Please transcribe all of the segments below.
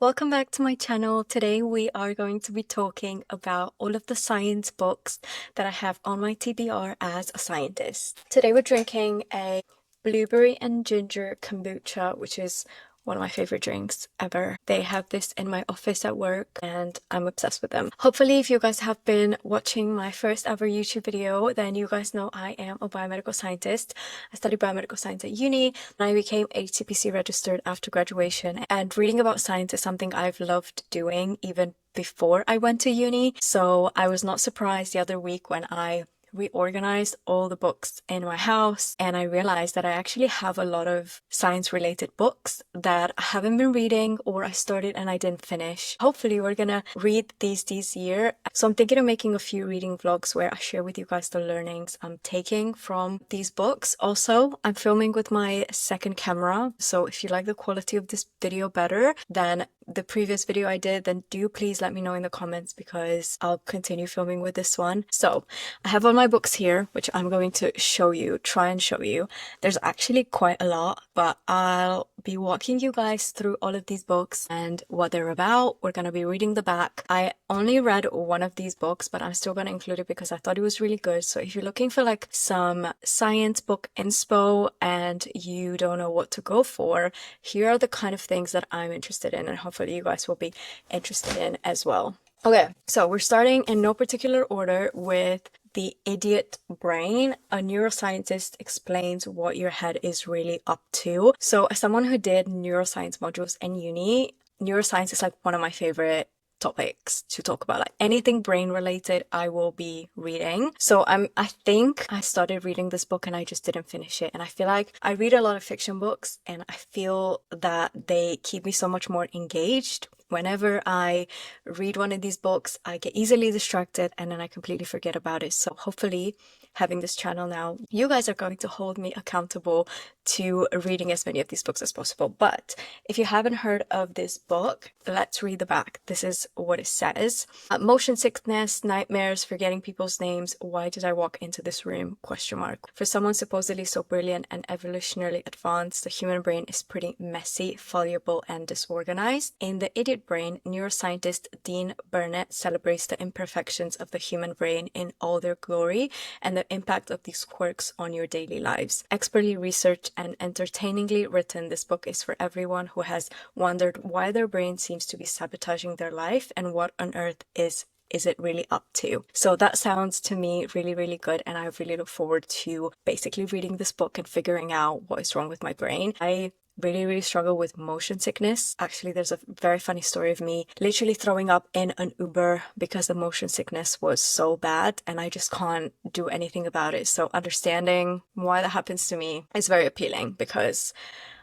Welcome back to my channel. Today we are going to be talking about all of the science books that I have on my TBR as a scientist. Today we're drinking a blueberry and ginger kombucha, which is one of my favorite drinks ever. They have this in my office at work and I'm obsessed with them. Hopefully, if you guys have been watching my first ever YouTube video, then you guys know I am a biomedical scientist. I studied biomedical science at uni and I became HCPC registered after graduation. And reading about science is something I've loved doing even before I went to uni. So I was not surprised the other week when I reorganized all the books in my house and I realized that I actually have a lot of science related books that I haven't been reading or I started and I didn't finish. Hopefully we're gonna read these this year. So I'm thinking of making a few reading vlogs where I share with you guys the learnings I'm taking from these books. Also, I'm filming with my second camera, so if you like the quality of this video better than the previous video I did, then do please let me know in the comments because I'll continue filming with this one. So I have all my books here, which I'm going to try and show you. There's actually quite a lot, but I'll be walking you guys through all of these books and what they're about. We're going to be reading the back. I only read one of these books, but I'm still going to include it because I thought it was really good. So if you're looking for like some science book inspo and you don't know what to go for, here are the kind of things that I'm interested in and hopefully you guys will be interested in as well. Okay, so we're starting in no particular order with The Idiot Brain. A neuroscientist explains what your head is really up to. So as someone who did neuroscience modules in uni, neuroscience is like one of my favorite topics to talk about. Like anything brain related I will be reading. So I think I started reading this book and I just didn't finish it. And I feel like I read a lot of fiction books and I feel that they keep me so much more engaged. Whenever I read one of these books, I get easily distracted and then I completely forget about it. So hopefully having this channel now, you guys are going to hold me accountable to reading as many of these books as possible. But if you haven't heard of this book, let's read the back. This is what it says. Motion sickness, nightmares, forgetting people's names. Why did I walk into this room? Question mark. For someone supposedly so brilliant and evolutionarily advanced, the human brain is pretty messy, fallible, and disorganized. In The Idiot Brain, neuroscientist Dean Burnett celebrates the imperfections of the human brain in all their glory and the impact of these quirks on your daily lives. Expertly researched and entertainingly written, this book is for everyone who has wondered why their brain seems to be sabotaging their life and what on earth is it really up to. So that sounds to me really, really good, and I really look forward to basically reading this book and figuring out what is wrong with my brain. I really struggle with motion sickness. Actually, there's a very funny story of me literally throwing up in an Uber because the motion sickness was so bad and I just can't do anything about it. So understanding why that happens to me is very appealing because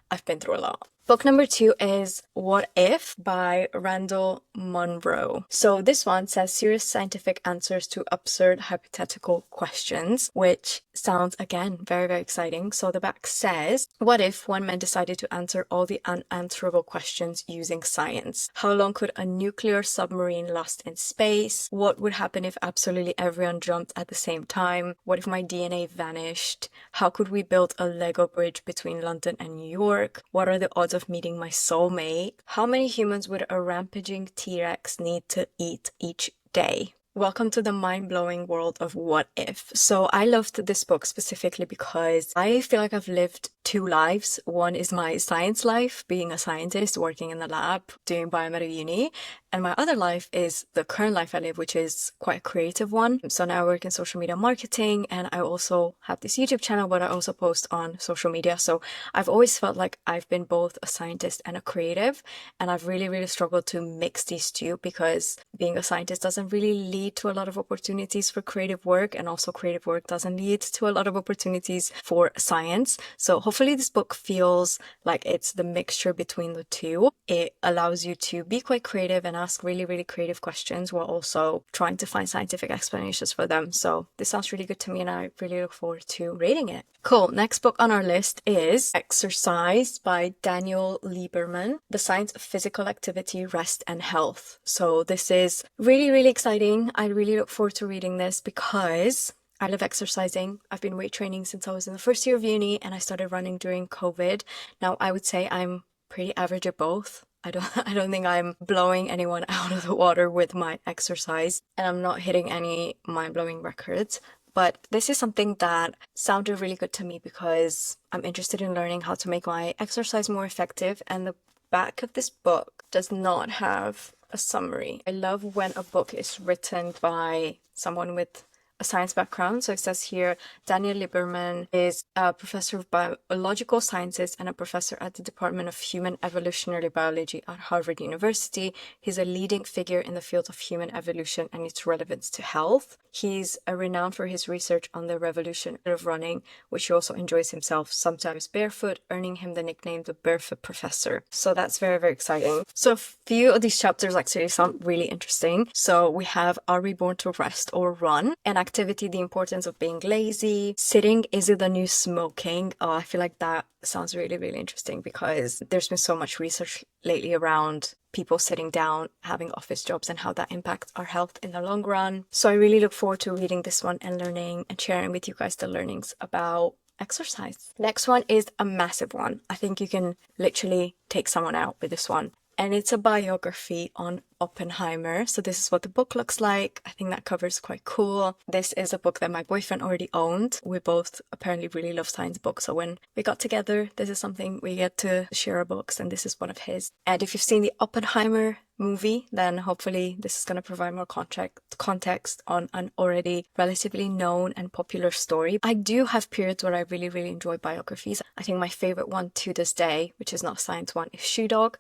I've been through a lot. Book number 2 is What If by Randall Munroe. So this one says serious scientific answers to absurd hypothetical questions, which sounds again very exciting. So the back says, what if one man decided to answer all the unanswerable questions using science? How long could a nuclear submarine last in space? What would happen if absolutely everyone jumped at the same time? What if my DNA vanished? How could we build a Lego bridge between London and New York? What are the odds of meeting my soulmate? How many humans would a rampaging T-Rex need to eat each day? Welcome to the mind-blowing world of what if. So I loved this book specifically because I feel like I've lived 2 lives. One is my science life, being a scientist, working in the lab, doing biomedical uni. And my other life is the current life I live, which is quite a creative one. So now I work in social media marketing and I also have this YouTube channel, but I also post on social media. So I've always felt like I've been both a scientist and a creative. And I've really struggled to mix these two because being a scientist doesn't really lead to a lot of opportunities for creative work. And also creative work doesn't lead to a lot of opportunities for science. So hopefully this book feels like it's the mixture between the two. It allows you to be quite creative and ask really creative questions while also trying to find scientific explanations for them. So this sounds really good to me and I really look forward to reading it. Cool. Next book on our list is Exercise by Daniel Lieberman, The Science of Physical Activity, Rest and Health. So this is really exciting. I really look forward to reading this because I love exercising. I've been weight training since I was in the first year of uni and I started running during COVID. Now I would say I'm pretty average at both. I don't think I'm blowing anyone out of the water with my exercise, and I'm not hitting any mind-blowing records. But this is something that sounded really good to me because I'm interested in learning how to make my exercise more effective, and the back of this book does not have a summary. I love when a book is written by someone with a science background. So it says here, Daniel Lieberman is a professor of biological sciences and a professor at the Department of Human Evolutionary Biology at Harvard University. He's a leading figure in the field of human evolution and its relevance to health. He's renowned for his research on the revolution of running, which he also enjoys himself, sometimes barefoot, earning him the nickname the Barefoot Professor. So that's very, very exciting. So a few of these chapters actually sound really interesting. So we have Are We Born to Rest or Run? An activity, the importance of being lazy. Sitting, is it the new smoking? Oh, I feel like that sounds really, really interesting because there's been so much research lately around people sitting down, having office jobs, and how that impacts our health in the long run. So I really look forward to reading this one and learning and sharing with you guys the learnings about exercise. Next one is a massive one. I think you can literally take someone out with this one. And it's a biography on Oppenheimer. So this is what the book looks like. I think that cover is quite cool. This is a book that my boyfriend already owned. We both apparently really love science books. So when we got together, this is something we get to share our books, and this is one of his. And if you've seen the Oppenheimer movie, then hopefully this is going to provide more context on an already relatively known and popular story. I do have periods where I really, really enjoy biographies. I think my favorite one to this day, which is not a science one, is Shoe Dog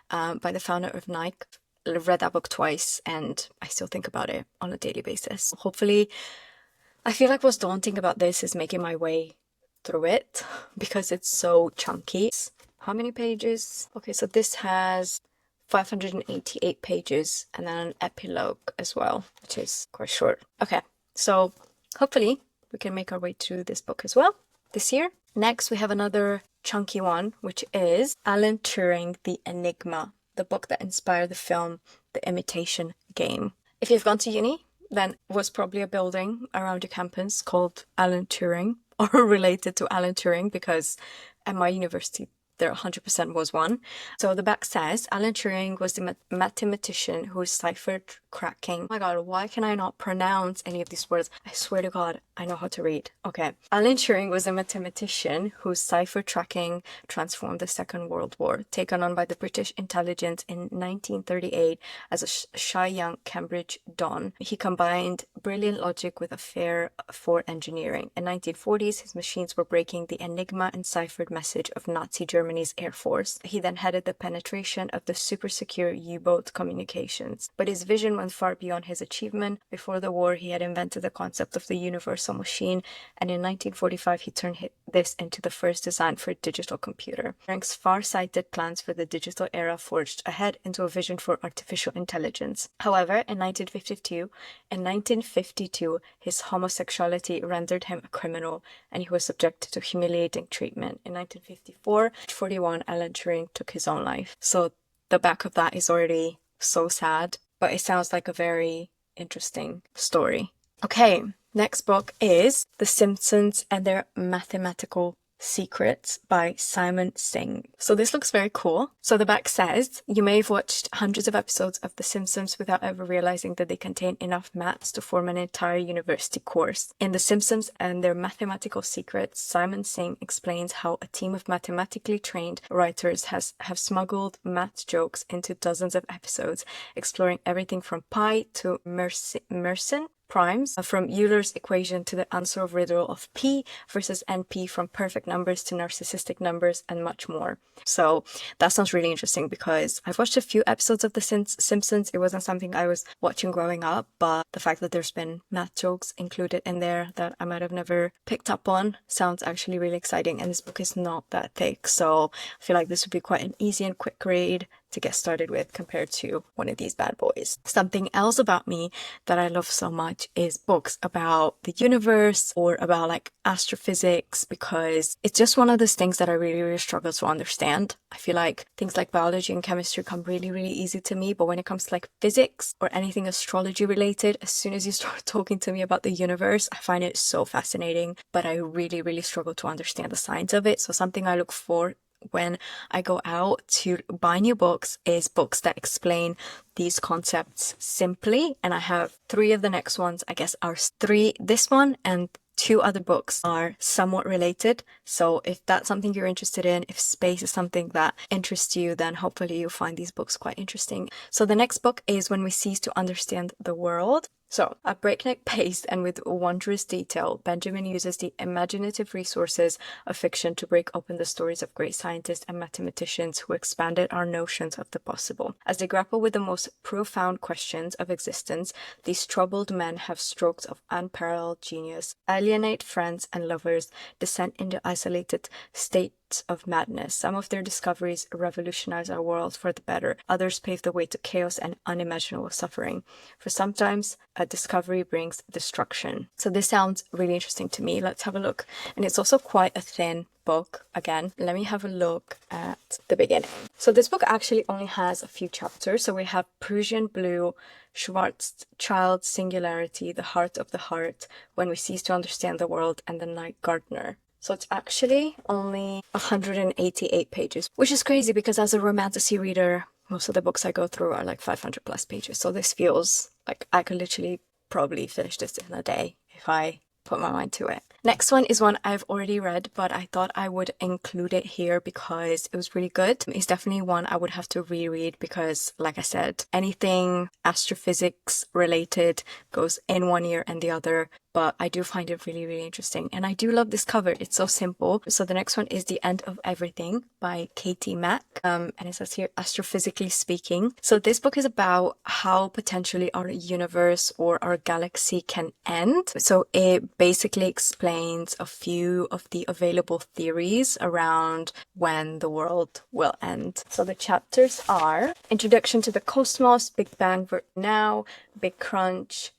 by the founder of Nike. I've read that book twice and I still think about it on a daily basis. Hopefully, I feel like what's daunting about this is making my way through it because it's so chunky. How many pages? Okay, so this has 588 pages and then an epilogue as well, which is quite short. Okay, so hopefully we can make our way through this book as well this year. Next, we have another chunky one, which is Alan Turing, The Enigma, the book that inspired the film The Imitation Game. If you've gone to uni, then it was probably a building around your campus called Alan Turing or related to Alan Turing, because at my university there 100% was one. So the back says, Alan Turing was the mathematician who ciphered cracking. Oh my god, why can I not pronounce any of these words? I swear to god, I know how to read. Okay. Alan Turing was a mathematician whose cipher tracking transformed the Second World War, taken on by the British intelligence in 1938 as a shy young Cambridge don. He combined brilliant logic with a flair for engineering. In 1940s, his machines were breaking the enigma and ciphered message of Nazi Germany's Air Force. He then headed the penetration of the super secure U-boat communications. But his vision went far beyond his achievement. Before the war, he had invented the concept of the universal machine, and in 1945 he turned this into the first design for a digital computer. Turing's far-sighted plans for the digital era forged ahead into a vision for artificial intelligence. However, in 1952, his homosexuality rendered him a criminal, and he was subjected to humiliating treatment. In 1954, 41, Alan Turing took his own life. So the back of that is already so sad, but it sounds like a very interesting story. Okay, next book is The Simpsons and Their Mathematical Secrets by Simon Singh. So this looks very cool. So the back says, you may have watched hundreds of episodes of The Simpsons without ever realizing that they contain enough maths to form an entire university course. In The Simpsons and Their Mathematical Secrets, Simon Singh explains how a team of mathematically trained writers have smuggled math jokes into dozens of episodes, exploring everything from pi to Mersenne primes, from Euler's equation to the unsolved riddle of P versus NP, from perfect numbers to narcissistic numbers, and much more. So that sounds really interesting because I've watched a few episodes of The Simpsons. It wasn't something I was watching growing up, but the fact that there's been math jokes included in there that I might have never picked up on sounds actually really exciting, and this book is not that thick, so I feel like this would be quite an easy and quick read to get started with compared to one of these bad boys. Something else about me that I love so much is books about the universe or about like astrophysics, because it's just one of those things that I really, really struggle to understand. I feel like things like biology and chemistry come really, really easy to me, but when it comes to like physics or anything astrology related, as soon as you start talking to me about the universe, I find it so fascinating, but I really, really struggle to understand the science of it. So something I look when I go out to buy new books is books that explain these concepts simply. And I have three of the next ones, I guess, are three, this one and two other books are somewhat related. So if that's something you're interested in, if space is something that interests you, then hopefully you'll find these books quite interesting. So the next book is When We Cease to Understand the World. So, at breakneck pace and with wondrous detail, Benjamin uses the imaginative resources of fiction to break open the stories of great scientists and mathematicians who expanded our notions of the possible. As they grapple with the most profound questions of existence, these troubled men have strokes of unparalleled genius, alienate friends and lovers, descend into isolated states of madness. Some of their discoveries revolutionize our world for the better. Others pave the way to chaos and unimaginable suffering. For sometimes a discovery brings destruction. So this sounds really interesting to me. Let's have a look. And it's also quite a thin book. Again, let me have a look at the beginning. So this book actually only has a few chapters. So we have Prussian Blue, Schwarzschild, Singularity, The Heart of the Heart, When We Cease to Understand the World, and The Night Gardener. So it's actually only 188 pages, which is crazy because as a romantasy reader, most of the books I go through are like 500 plus pages. So this feels like I could literally probably finish this in a day if I put my mind to it. Next one is one I've already read, but I thought I would include it here because it was really good. It's definitely one I would have to reread because, like I said, anything astrophysics related goes in one ear and the other. But I do find it really, really interesting. And I do love this cover. It's so simple. So the next one is The End of Everything by Katie Mack. And it says here, Astrophysically Speaking. So this book is about how potentially our universe or our galaxy can end. So it basically explains a few of the available theories around when the world will end. So the chapters are Introduction to the Cosmos, Big Bang Now, Big Crunch,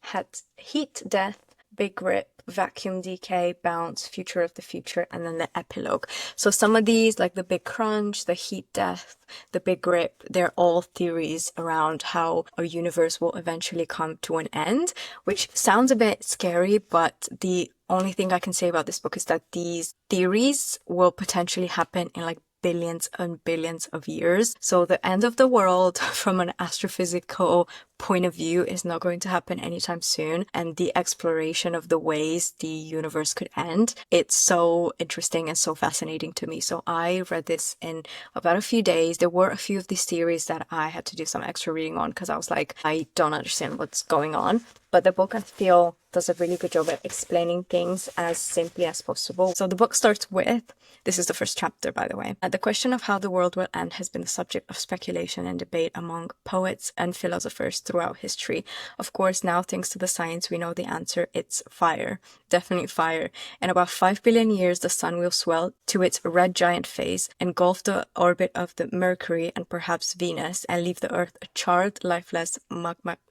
Heat Death, Big Rip, Vacuum Decay, Bounce, Future of the Future, and then the epilogue. So some of these, like the Big Crunch, the Heat Death, the Big Rip, they're all theories around how our universe will eventually come to an end, which sounds a bit scary, but the only thing I can say about this book is that these theories will potentially happen in like billions and billions of years. So the end of the world from an astrophysical point of view is not going to happen anytime soon. And the exploration of the ways the universe could end, it's so interesting and so fascinating to me. So I read this in about a few days. There were a few of these theories that I had to do some extra reading on because I was like, I don't understand what's going on. But the book, I feel, does a really good job at explaining things as simply as possible. So the book starts with, this is the first chapter, by the way. The question of how the world will end has been the subject of speculation and debate among poets and philosophers throughout history. Of course, now, thanks to the science, we know the answer. It's fire. Definitely fire. In about 5 billion years, the sun will swell to its red giant phase, engulf the orbit of the Mercury and perhaps Venus, and leave the Earth a charred, lifeless,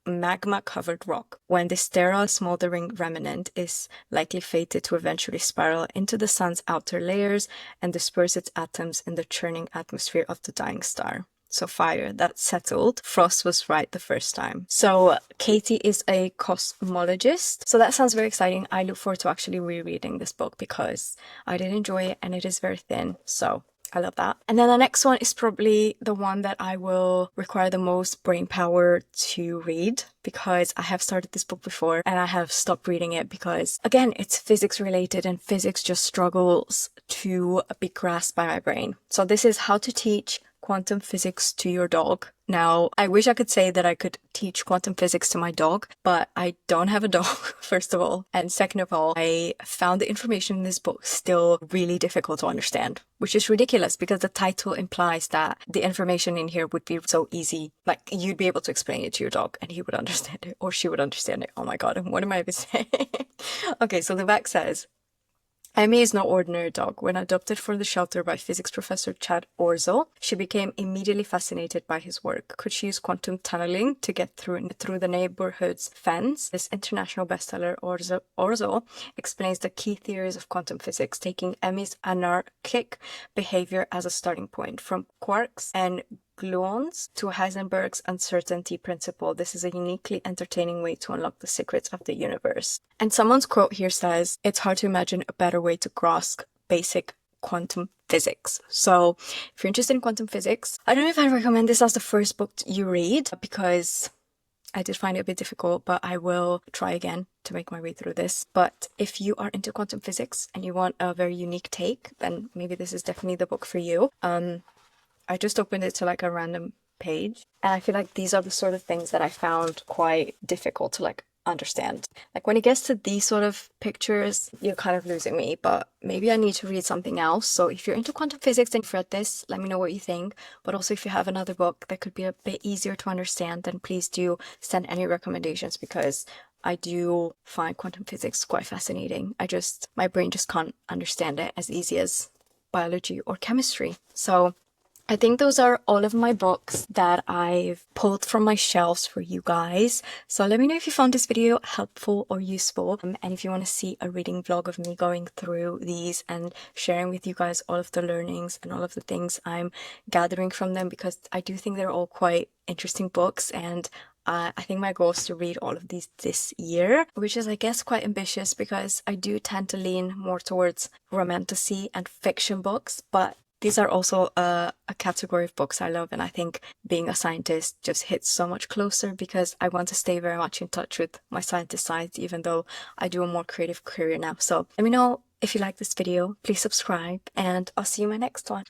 magma-covered rock. When this sterile, smoldering remnant is likely fated to eventually spiral into the sun's outer layers and disperse its atoms in the churning atmosphere of the dying star. So fire, that's settled. Frost was right the first time. So Katie is a cosmologist. So that sounds very exciting. I look forward to actually rereading this book because I did enjoy it and it is very thin. So I love that. And then the next one is probably the one that I will require the most brain power to read because I have started this book before and I have stopped reading it because, again, it's physics related and physics just struggles to be grasped by my brain. So this is How to Teach Quantum Physics to Your Dog. Now, I wish I could say that I could teach quantum physics to my dog, but I don't have a dog, first of all. And second of all, I found the information in this book still really difficult to understand, which is ridiculous because the title implies that the information in here would be so easy. Like, you'd be able to explain it to your dog and he would understand it or she would understand it. Oh my God, what am I even saying? Okay, so the back says, Emmy is no ordinary dog. When adopted for the shelter by physics professor Chad Orzel, she became immediately fascinated by his work. Could she use quantum tunneling to get through the neighborhood's fence? This international bestseller, Orzel explains the key theories of quantum physics, taking Emmy's anarchic behavior as a starting point. From quarks and gluons to Heisenberg's uncertainty principle, this is a uniquely entertaining way to unlock the secrets of the universe. And someone's quote here says, it's hard to imagine a better way to grasp basic quantum physics. So if you're interested in quantum physics, I don't know if I recommend this as the first book you read because I did find it a bit difficult, but I will try again to make my way through this. But if you are into quantum physics and you want a very unique take, then maybe this is definitely the book for you. I just opened it to like a random page, and I feel like these are the sort of things that I found quite difficult to like understand. Like when it gets to these sort of pictures, you're kind of losing me, but maybe I need to read something else. So if you're into quantum physics and you've read this, let me know what you think. But also if you have another book that could be a bit easier to understand, then please do send any recommendations because I do find quantum physics quite fascinating. My brain just can't understand it as easy as biology or chemistry. So I think those are all of my books that I've pulled from my shelves for you guys. So let me know if you found this video helpful or useful. And if you want to see a reading vlog of me going through these and sharing with you guys all of the learnings and all of the things I'm gathering from them, because I do think they're all quite interesting books, and I think my goal is to read all of these this year, which is, I guess, quite ambitious because I do tend to lean more towards romantasy and fiction books, but these are also a category of books I love, and I think being a scientist just hits so much closer because I want to stay very much in touch with my scientist side, even though I do a more creative career now. So let me know if you like this video, please subscribe, and I'll see you in my next one.